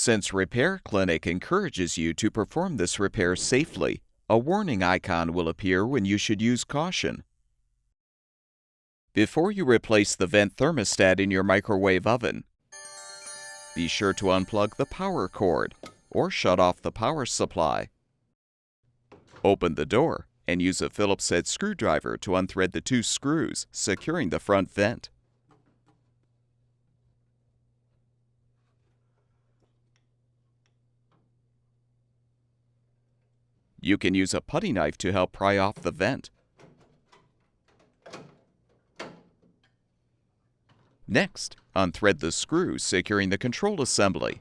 Since Repair Clinic encourages you to perform this repair safely, a warning icon will appear when you should use caution. Before you replace the vent thermostat in your microwave oven, be sure to unplug the power cord or shut off the power supply. Open the door and use a Phillips head screwdriver to unthread the 2 screws securing the front vent. You can use a putty knife to help pry off the vent. Next, unthread the screws securing the control assembly.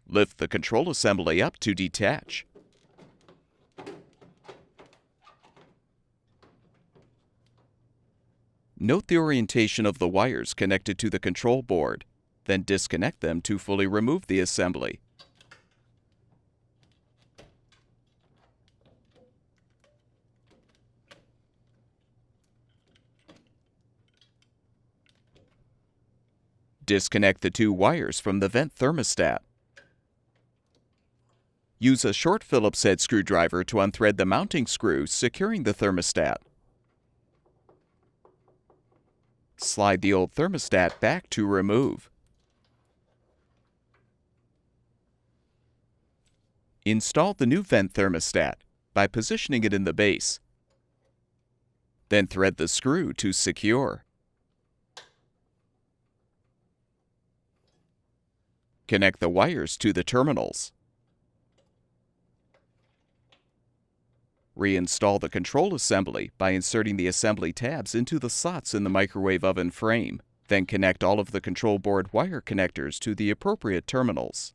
Lift the control assembly up to detach. Note the orientation of the wires connected to the control board, then disconnect them to fully remove the assembly. Disconnect the 2 wires from the vent thermostat. Use a short Phillips head screwdriver to unthread the mounting screw securing the thermostat. Slide the old thermostat back to remove. Install the new vent thermostat by positioning it in the base. Then thread the screw to secure. Connect the wires to the terminals. Reinstall the control assembly by inserting the assembly tabs into the slots in the microwave oven frame. Then connect all of the control board wire connectors to the appropriate terminals.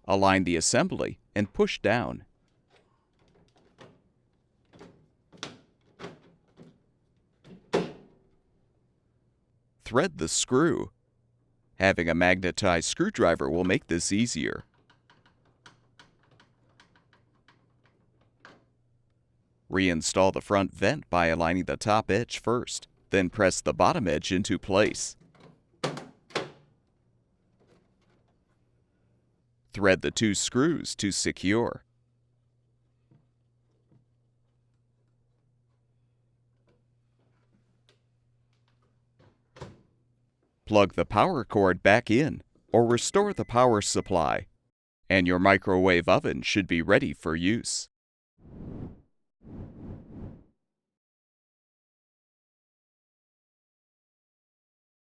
Align the assembly and push down. Thread the screw. Having a magnetized screwdriver will make this easier. Reinstall the front vent by aligning the top edge first, then press the bottom edge into place. Thread the 2 screws to secure. Plug the power cord back in or restore the power supply, and your microwave oven should be ready for use.